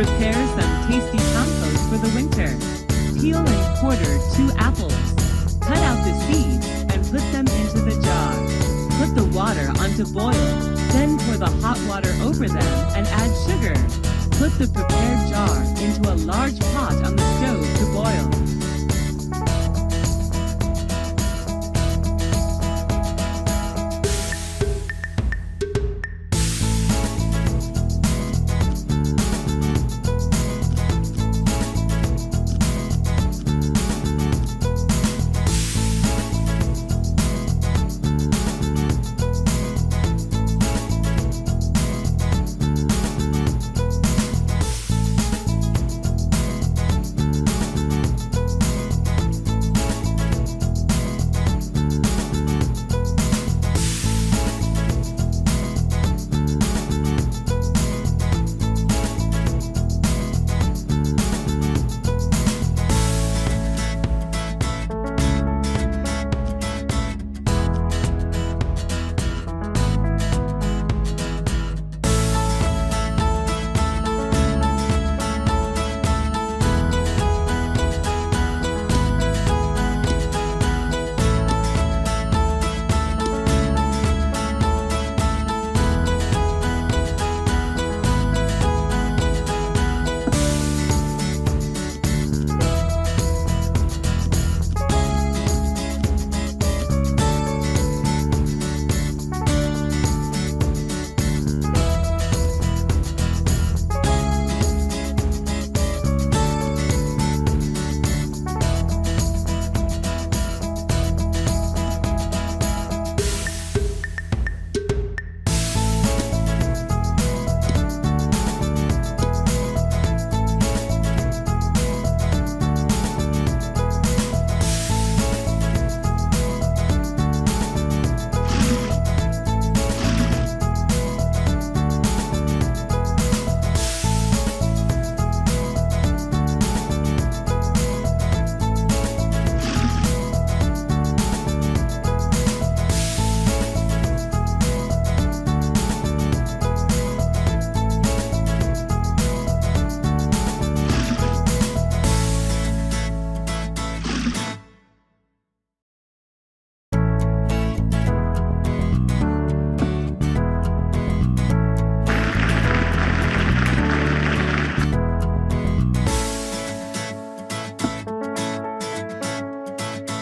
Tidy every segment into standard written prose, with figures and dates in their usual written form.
Prepare some tasty compost for the winter. Peel and quarter 2 apples. Cut out the seeds and put them into the jar. Put the water on to boil. Then pour the hot water over them and add sugar. Put the prepared jar into a large pot on the stove to boil.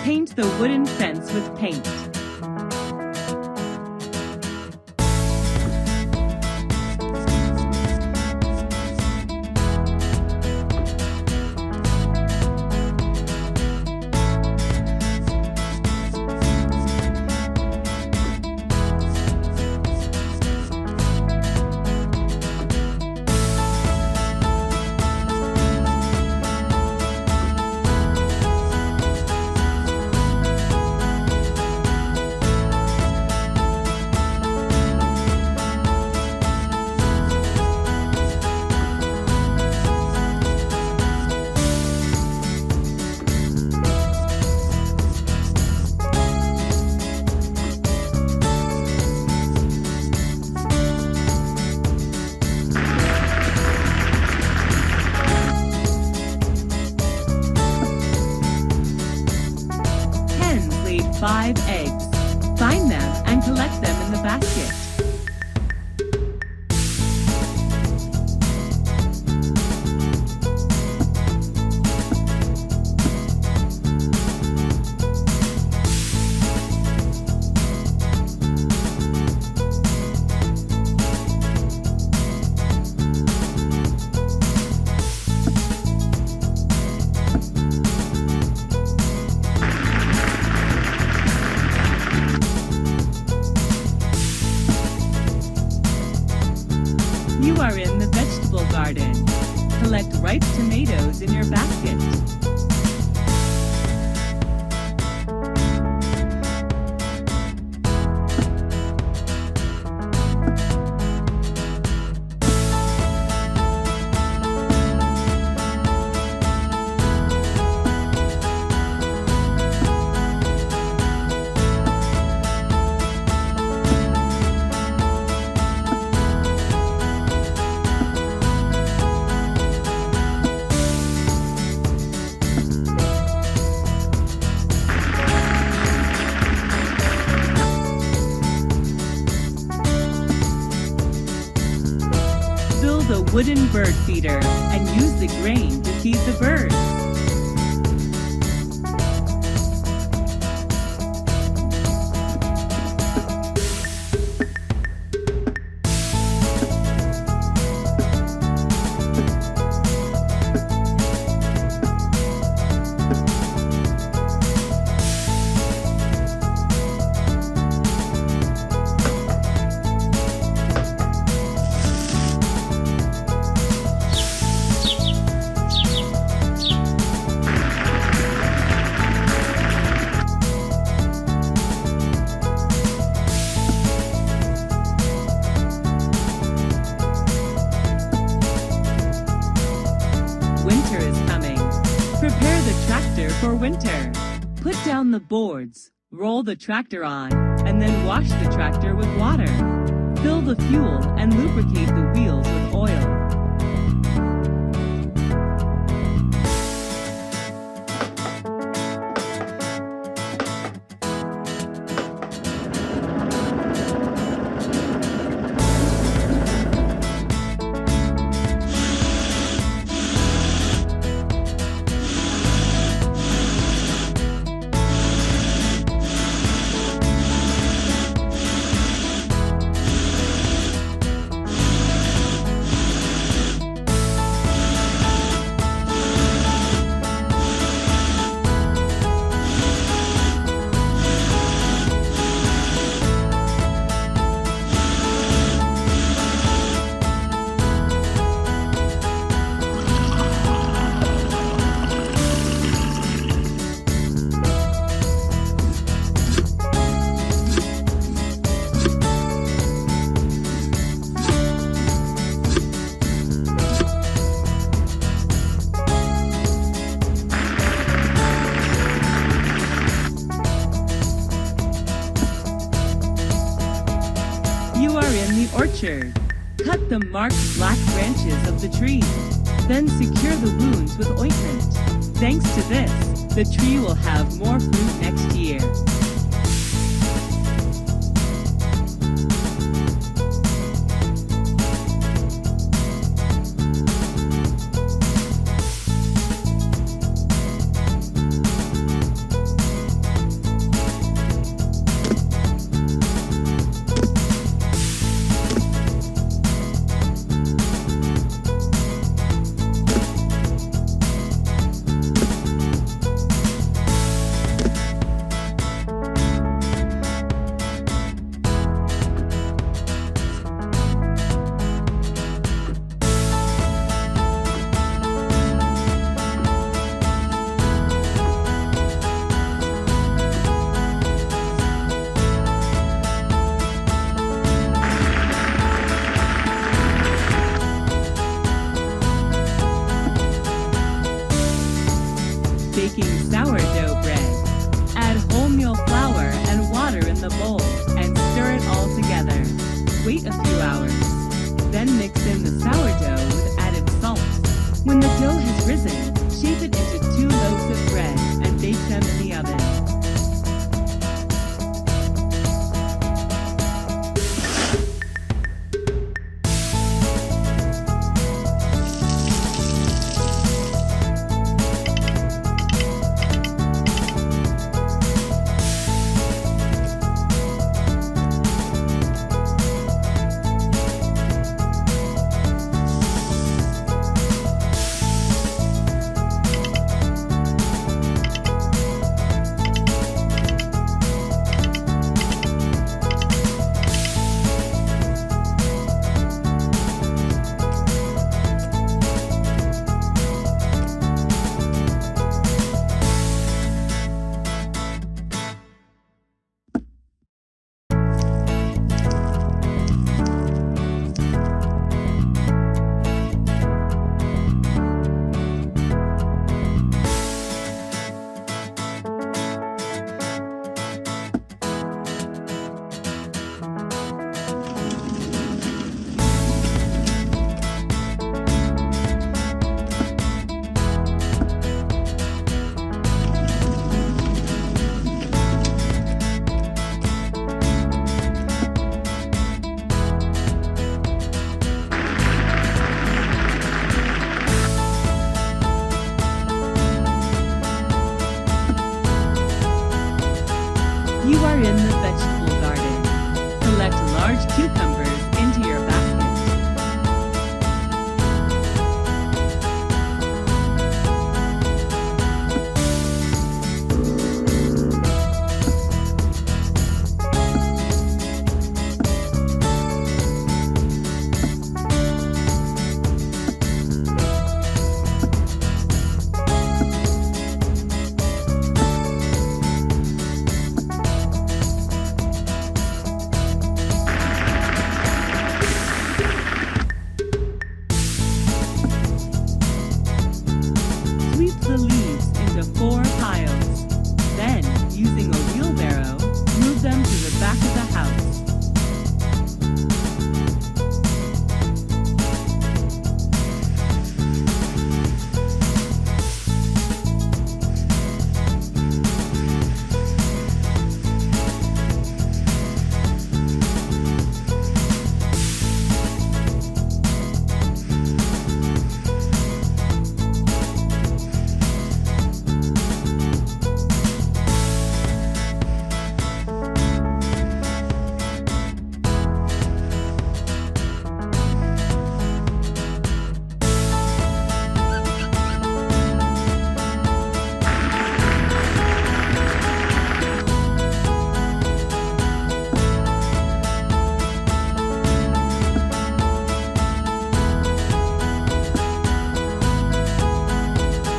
Paint the wooden fence with paint. Laid 5 eggs. Find them and collect them in the basket. wooden bird feeder and use the grain to feed the birds. Winter is coming. Prepare the tractor for winter. Put down the boards, roll the tractor on, and then wash the tractor with water. Fill the fuel and lubricate the wheels with oil. You are in the orchard. Cut the marked black branches of the tree. Then secure the wounds with ointment. Thanks to this, the tree will have more fruit next year. You are in the vegetable garden. Collect large cucumbers into your basket. Sweep the leaves into 4 piles. Then, using a wheelbarrow, move them to the back of the house.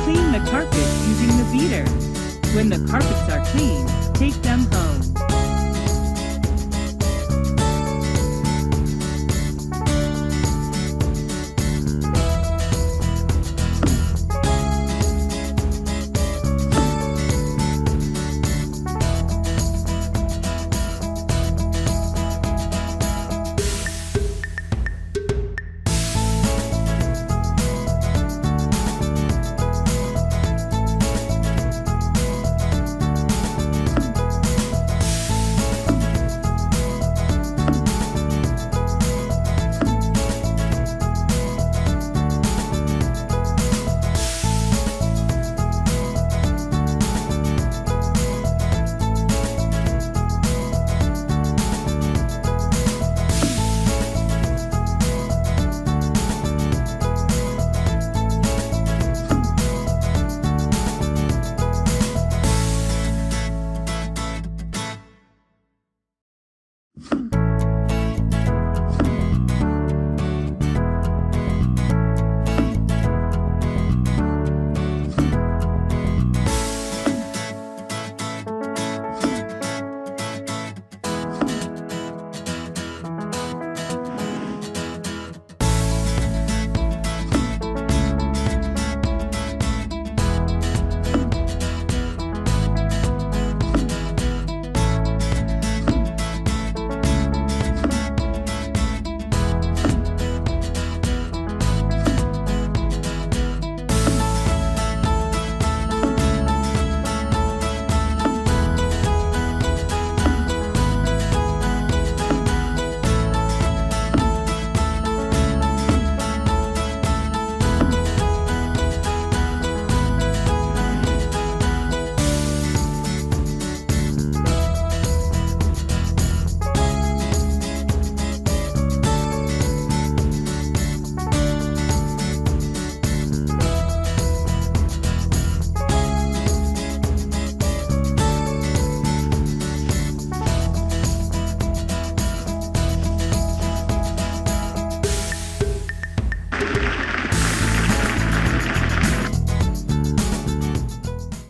Clean the carpets using the beater. When the carpets are clean, take them home.